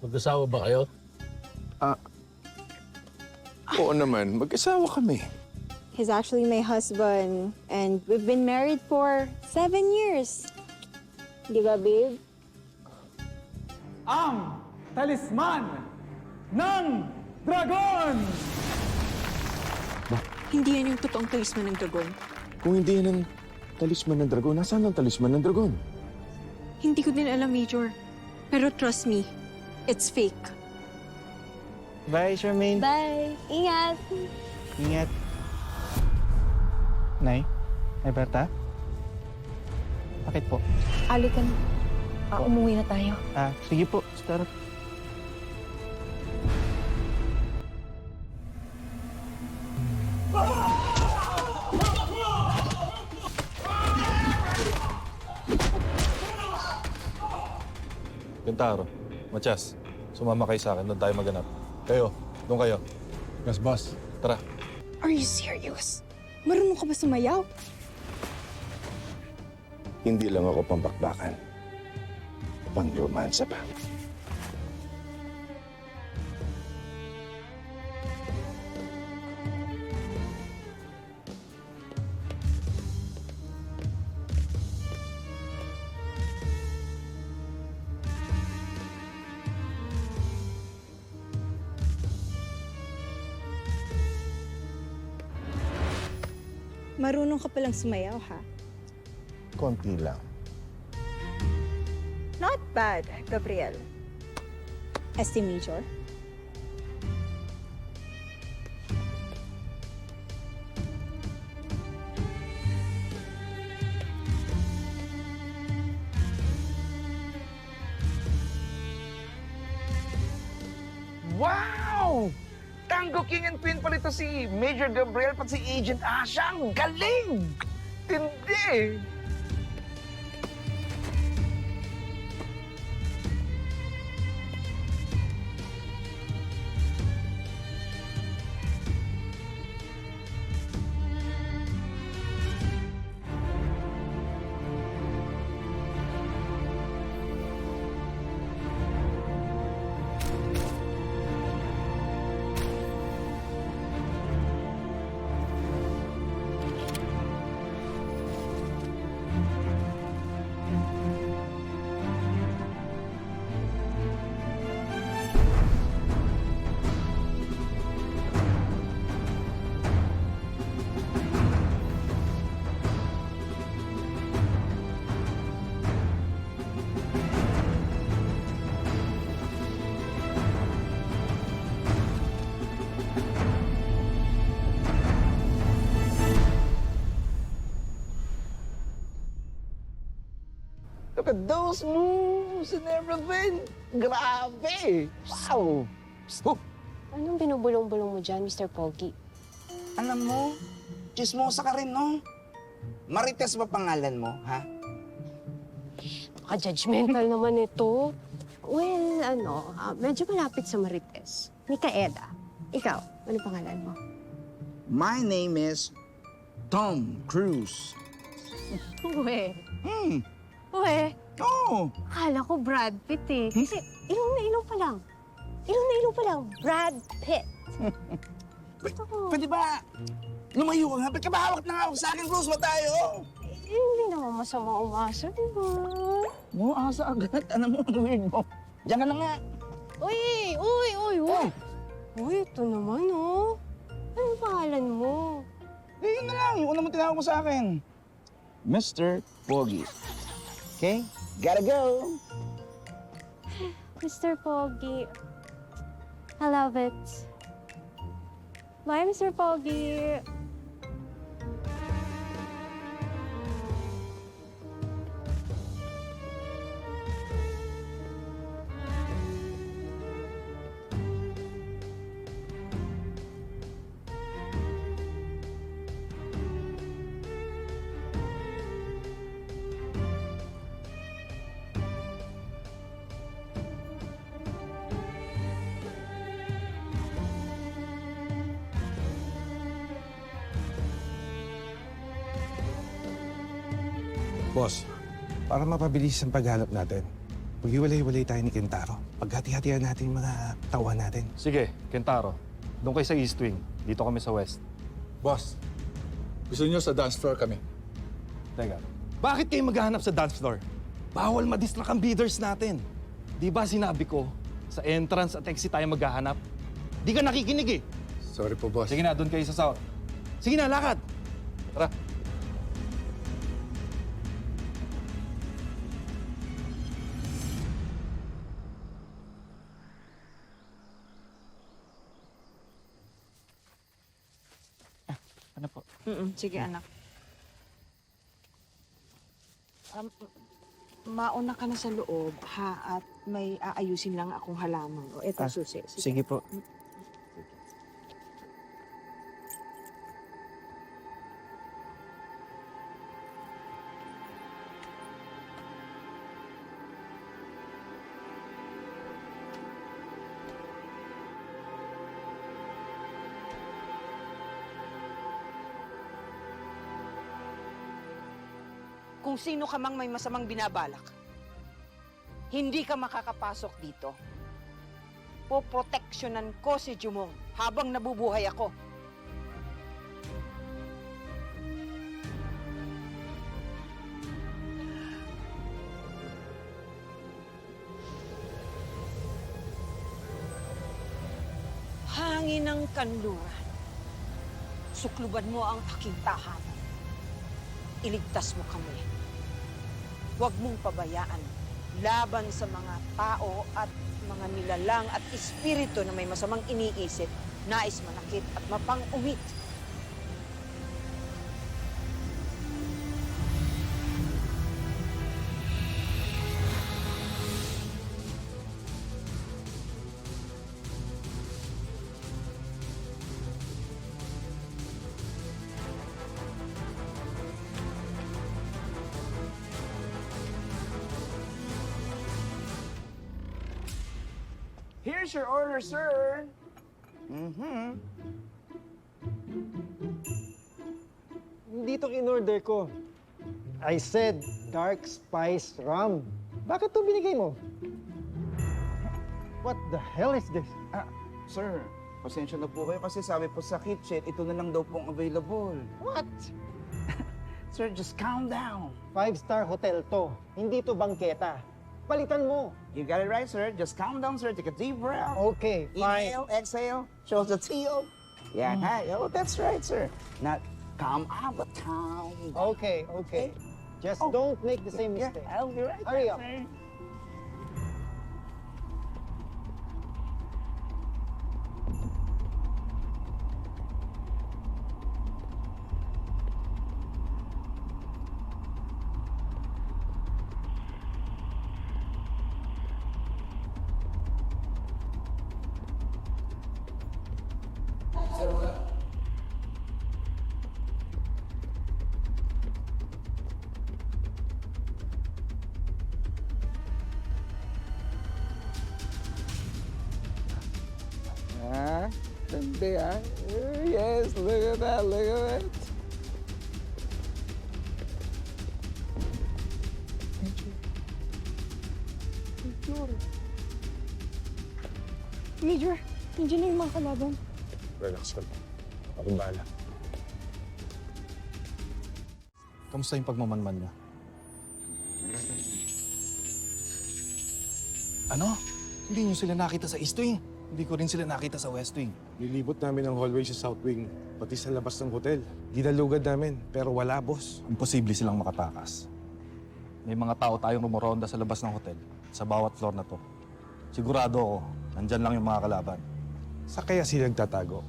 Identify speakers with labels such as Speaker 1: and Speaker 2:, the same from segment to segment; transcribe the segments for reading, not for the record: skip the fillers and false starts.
Speaker 1: Mag-asawa ba kayo?
Speaker 2: Oo naman, mag-asawa kami.
Speaker 3: He's actually my husband, and we've been married for 7 years. Di ba, babe?
Speaker 4: Ang talisman ng dragon!
Speaker 5: Hindi yan yung totoong talisman ng dragon.
Speaker 2: Kung hindi yan ang talisman ng dragon, nasaan ang talisman ng dragon?
Speaker 5: Hindi ko din alam, Major. Pero trust me, it's fake.
Speaker 6: Bye, Charmaine.
Speaker 3: Bye! Ingat!
Speaker 6: Ingat. Nay, Nay Berta? Bakit po?
Speaker 3: Alik ka na. Umuwi na tayo.
Speaker 6: Sige po. Start.
Speaker 7: Kentaro, Matias, sumama kayo sa akin. Doon tayo maganap. Kayo, doon kayo.
Speaker 1: Yes, boss.
Speaker 7: Tara.
Speaker 3: Are you serious? Marunong ka ba sumayaw?
Speaker 2: Hindi lang ako pambakbakan. Pang-romansa pa.
Speaker 3: Marunong ka palang sumayaw, ha?
Speaker 2: Konti lang.
Speaker 3: Not bad, Gabriel. ST Major.
Speaker 8: Wow! Tango King and Queen pala ito si Major Gabriel pati si Agent Asha. Ang galing! Tindi! Look at those moves and everything. Grabe! Wow! Oh,
Speaker 9: Anong binubulong-bulong mo dyan, Mr. Pogi?
Speaker 8: alam mo, chismosa ka rin, no? Marites ba pangalan mo, ha?
Speaker 9: Ka-judgmental naman ito. Well, medyo malapit sa Marites. Micaela. Ikaw, ano pangalan mo?
Speaker 8: My name is Tom Cruise.
Speaker 9: Uwe.
Speaker 8: Hmm,
Speaker 9: Uwe.
Speaker 8: oh!
Speaker 9: Akala ko Brad Pitt eh. Kasi ilong na ilong pa lang. Ilong na ilong pa lang. Brad Pitt.
Speaker 8: Pwede ba lumayo ka nga? Ba't ka ba hawak na hawak sa akin, Close ba tayo?
Speaker 9: Hindi naman masama umasa, di ba?
Speaker 8: Mo, asa agad. Ano mo, ang weird mo. Diyan ka na nga.
Speaker 9: Uy! Uy! Uy! Uy! Uy, ito naman, oh. Anong pangalan mo?
Speaker 8: Yun na lang, yung una mo tinawag mo sa akin. Mr. Pogi. Okay? Gotta go.
Speaker 9: Mr. Pogi. I love it. Bye, Mr. Pogi.
Speaker 10: Boss, para mapabilis ang paghanap natin, Maghiwalay-walay tayo ni Kentaro. Paghati-hatihan natin yung mga tauhan natin.
Speaker 7: Sige, Kentaro. Doon kayo sa East Wing. Dito kami sa West.
Speaker 1: Boss, gusto niyo sa dance floor kami.
Speaker 7: Teka.
Speaker 6: Bakit kayo maghahanap sa dance floor? Bawal madistract ang bidders natin. Di ba sinabi ko, sa entrance at exit tayo maghahanap? Di ka nakikinig eh.
Speaker 1: Sorry po, boss.
Speaker 7: Sige na, doon kayo sa South.
Speaker 6: Sige na, lakad.
Speaker 7: Tara.
Speaker 6: Ano po?
Speaker 5: Sige, anak. Mauna ka na sa loob, ha? At may aayusin lang akong halaman. O, eto, susi.
Speaker 6: Sige po.
Speaker 11: Kung sino ka mang may masamang binabalak, hindi ka makakapasok dito. Poproteksyonan ko si Jumong habang nabubuhay ako. Hangin ng kanluran. Sukluban mo ang aking tahanan. Iligtas mo kami. Huwag mong pabayaan laban sa mga tao at mga nilalang at espiritu na may masamang iniisip, nais manakit at mapang-umit.
Speaker 8: Here's your order, sir.
Speaker 4: Hindi itong in-order ko. I said dark spice rum. Bakit ito binigay mo? What the hell is this?
Speaker 8: Sir, pasensya na po kayo kasi sabi po sa kitchen, ito na lang daw pong available.
Speaker 4: What?
Speaker 8: Sir, just calm down.
Speaker 4: 5-star hotel to. Hindi to bangketa. Palitan mo.
Speaker 8: You got it right, sir. Just calm down, sir. Take a deep breath.
Speaker 4: Okay, fine.
Speaker 8: Inhale, exhale, shows the teal. Yeah, hi. Oh, that's right, sir. Now, calm out, but calm down.
Speaker 4: Okay, okay. Just don't make the same
Speaker 8: Yeah,
Speaker 4: mistake.
Speaker 8: I'll be right
Speaker 4: Hurry
Speaker 8: back,
Speaker 4: up.
Speaker 8: sir. Ganda yan. Yes, look at that, look at that.
Speaker 3: Major, nandiyan na yung mga kalaban.
Speaker 2: Relax ka lang. Ako bahala.
Speaker 7: Kamusta yung pagmamanman niya? Ano? Hindi niyo sila nakita sa East Wing. Hindi ko rin sila nakita sa West Wing.
Speaker 2: Nilibot namin ang hallway sa South Wing, pati sa labas ng hotel. Ginalugad namin, pero wala, boss.
Speaker 7: Imposible silang makatakas. May mga tao tayong rumoronda sa labas ng hotel, sa bawat floor na to. Sigurado ako, nandyan lang yung mga kalaban.
Speaker 2: Sa kaya sila nagtatago?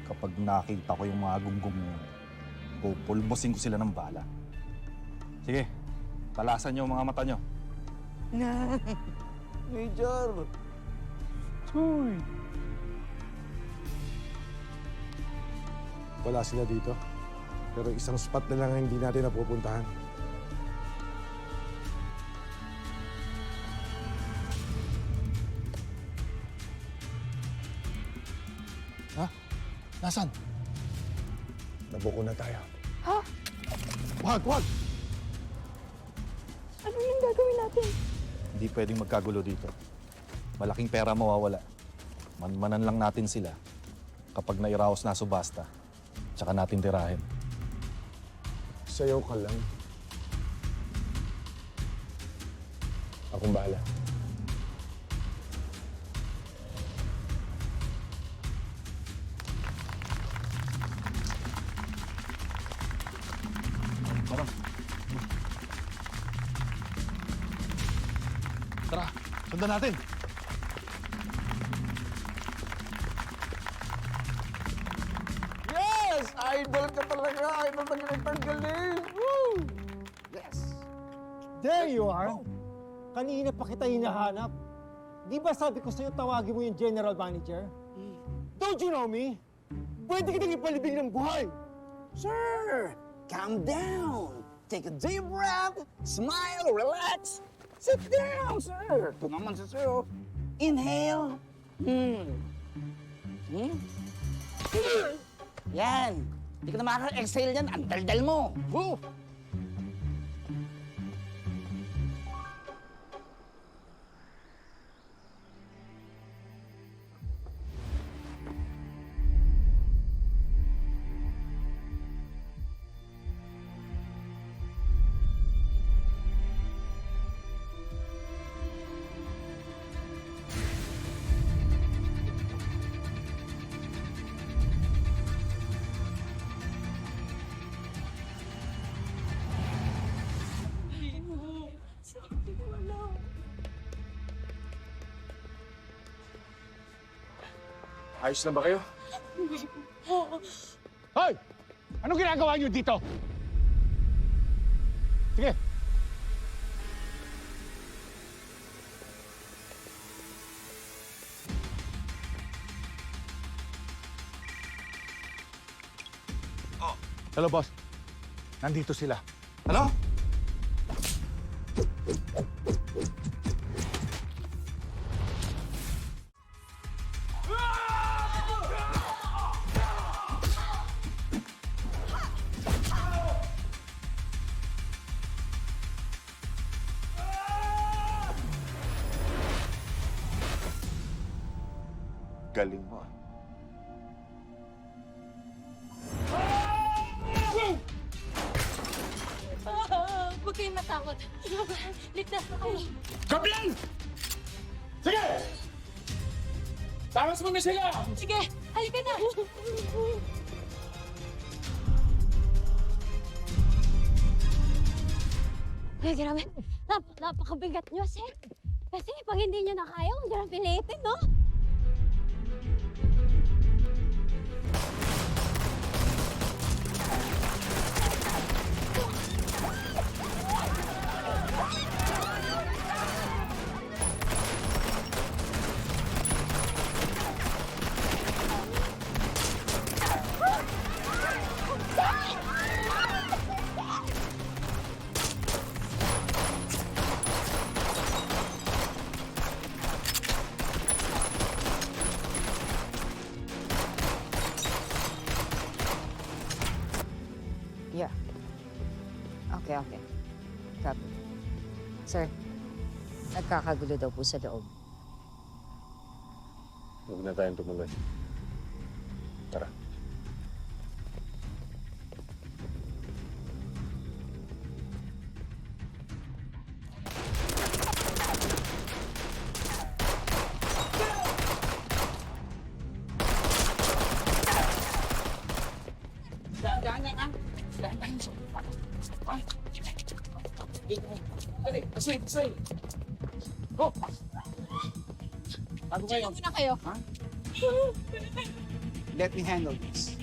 Speaker 7: Kapag nakita ko yung mga gunggong yun, pupulbosin ko sila ng bala. Sige, talasan niyo ang mga mata niyo.
Speaker 8: Major.
Speaker 2: Wala sila dito. Pero isang spot na lang ang hindi natin napupuntahan.
Speaker 7: Ha? Nasaan?
Speaker 2: Nabuko na tayo.
Speaker 3: Ha?
Speaker 2: Wag!
Speaker 3: Ano yung gagawin natin?
Speaker 7: Hindi pwedeng magkagulo dito. Malaking pera mawawala. Manmanan lang natin sila kapag nairaos na subasta. Tsaka natin tirahin.
Speaker 2: Sayaw ka lang. Akong bahala.
Speaker 6: Tara, sundan natin.
Speaker 8: Yes! Idol ka talaga! Idol na ganitang galing! Woo! Yes!
Speaker 4: There you are! Kanina pa kita hinahanap. Di ba sabi ko sa'yo tawagin mo yung general manager? Don't you know me? Pwede kitang ipalibing ng buhay!
Speaker 8: Sir, calm down. Take a deep breath. Smile, relax. Sit down, sir. Ito naman si sir. Oh. Inhale. Yan. Hindi ka na makaka-exhale yan. Ang daldal mo. Woo!
Speaker 2: Ayos na ba kayo? Hoy! Anong ginagawa niyo dito? Sige.
Speaker 1: Hello, boss. Nandito sila.
Speaker 6: Ano?
Speaker 2: Galing mo.
Speaker 9: Huwag kayong matakot. Ligtas na kayo.
Speaker 2: Gabriel! Sige! Tamas mo na sila!
Speaker 9: Sige, halika na. Ay, grabe. Napakabigat nyo, sir. Kasi pag hindi nyo na kaya, huwag nyo na pilitin, no?
Speaker 11: Yeah. Okay. Copy. Sir, nagkakagulo daw po sa loob.
Speaker 2: Huwag na tayong tumuloy. Tara.
Speaker 9: Diyan muna kayo.
Speaker 8: Let me handle this.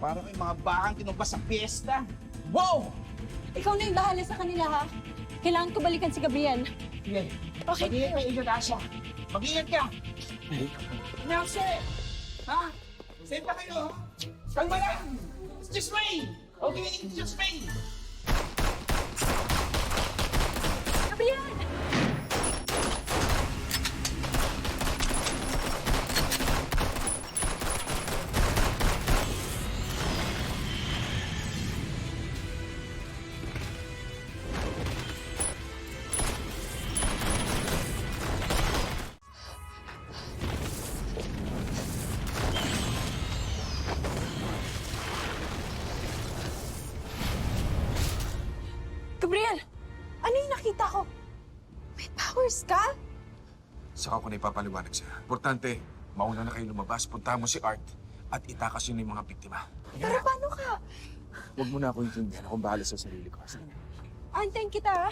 Speaker 8: Parang may mga bakang tinubas sa piyesta. Wow!
Speaker 9: Ikaw na yung bahala sa kanila, ha? Kailangan ko balikan si Gabriel.
Speaker 8: Okay. Mag-ingat ka, Agent Asha. Mag-ingat ka. Nelson! Ha? Save pa kayo, ha? Kalma lang! It's just rain! Okay, it's just rain!
Speaker 5: Gabriel! Ano yung nakita ko? May powers ka?
Speaker 2: Saka ko na ipapaliwanag sa'yo. Importante, mauna na kayo lumabas, puntahan mo si Art at itakas yun yung mga biktima.
Speaker 5: Pero paano ka?
Speaker 2: Huwag mo na ako intindihan. Akong bahala sa sarili ko.
Speaker 5: Antayin kita, ha?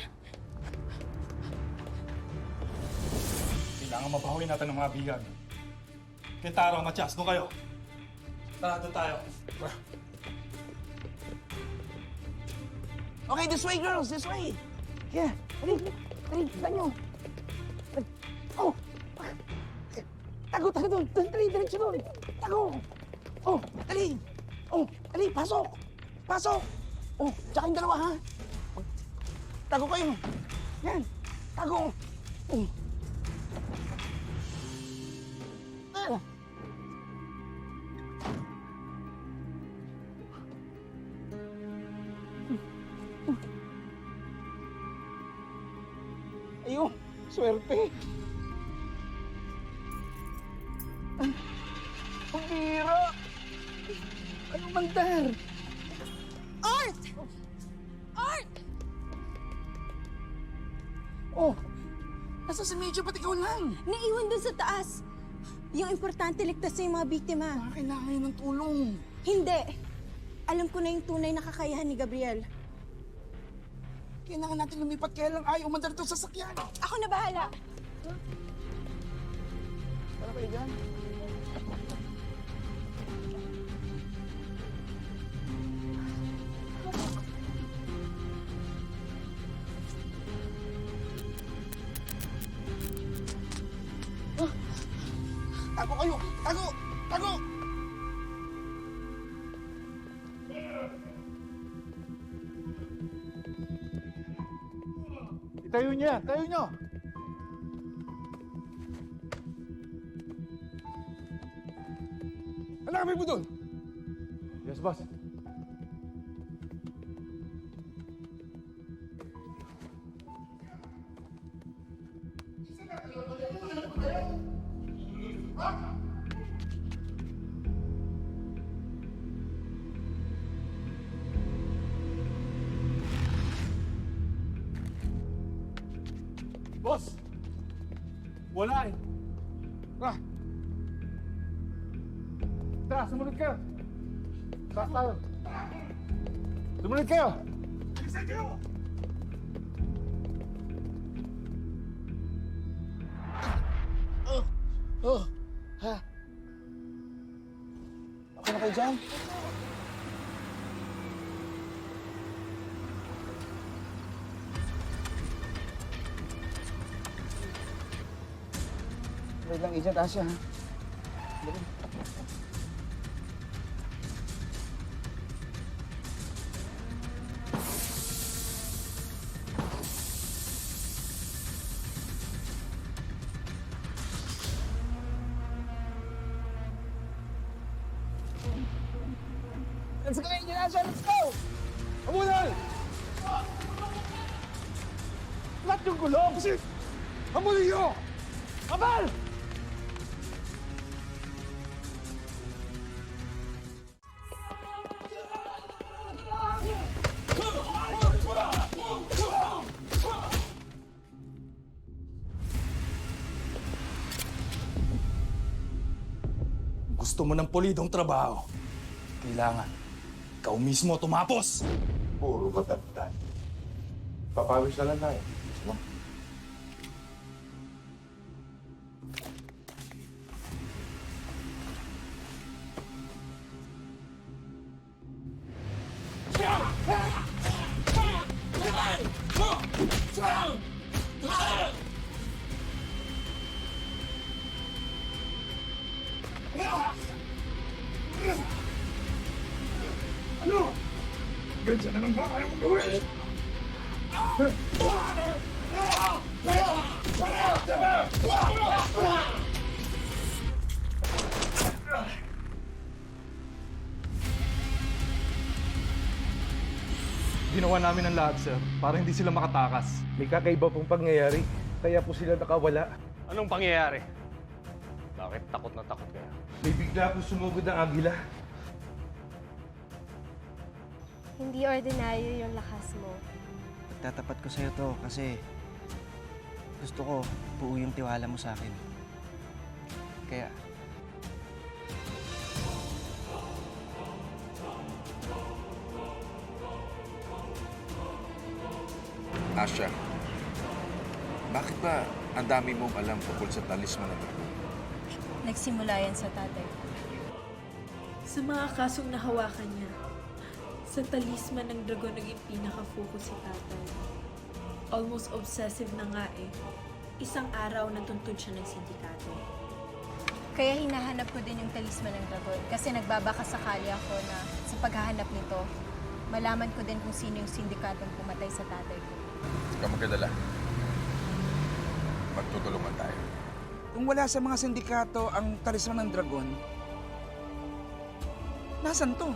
Speaker 6: Kailangan mabawi natin ng mga bihag. Kentaro, Matias, doon kayo. Tara, doon tayo.
Speaker 8: Okay, this way, girls, this way! Yeah, dali, nyo. Oh! Tago doon! Dali, diretso doon! Tago! Oh, dali! Oh, dali, pasok! Pasok! Oh, tsaka yung dalawa, ha? Tago kayo! Yan! Tago! Oh. Ah. Ayun, swerte. Ang bira! Anong mandar?
Speaker 5: Art! Art!
Speaker 8: Oh, nasa si Medyo, pati ikaw lang.
Speaker 3: Naiwan dun sa taas. Yung importante, ligtas na yung mga biktima.
Speaker 8: Kailangan yun ng tulong.
Speaker 3: Hindi. Alam ko na yung tunay na kakayahan ni Gabriel.
Speaker 8: Kailangan natin lumipat, kaya lang ayaw umandar itong sasakyan.
Speaker 3: Ako na bahala.
Speaker 8: Para kayo dyan. Tago kayo! Tago! Tago!
Speaker 1: Itayo niya! Tayo niyo!
Speaker 2: Hanapin mo doon!
Speaker 1: Yes, boss.
Speaker 6: Boss! Wala eh.
Speaker 1: Ah! Tara, sumunod kayo! Taas tayo! Sumunod kayo!
Speaker 8: Oh, ha? Okay na kayo dyan? Wait lang, Agent Asya, ha? Dali. Let's go, Agent Asya! Let's go!
Speaker 2: Hamunan! Lahat yung gulong! Kasi, hamulin niyo! Abal!
Speaker 6: Gusto mo ng pulidong trabaho. Kailangan, ikaw mismo tumapos.
Speaker 2: Puro batagtan. Papawis na lang tayo.
Speaker 6: Ginawa namin ang lahat, sir, para hindi sila makatakas.
Speaker 10: May kakaiba pong pangyayari. Kaya po sila nakawala.
Speaker 12: Anong pangyayari? Bakit takot na takot kayo?
Speaker 10: May bigla po sumugod ang agila.
Speaker 9: Hindi ordinaryo yung lakas mo.
Speaker 8: Tatapat ko sa'yo to kasi gusto ko buo yung tiwala mo sa akin. Kaya,
Speaker 2: Asya, bakit ba ang dami mong alam tungkol sa talisman ng dragon?
Speaker 3: Nagsimula yan sa tatay ko.
Speaker 13: Sa mga kasong nahawakan niya, sa talisman ng dragon naging pinaka-focus si tatay. Almost obsessive na nga eh. Isang araw natuntun siya ng sindikato.
Speaker 3: Kaya hinahanap ko din yung talisman ng dragon kasi nagbabaka sakali ako na sa paghahanap nito, malaman ko din kung sino yung sindikatong pumatay sa tatay ko.
Speaker 2: Huwag kang magdala. Magtutulungan tayo.
Speaker 8: kung wala sa mga sindikato ang talisman ng dragon, nasan to?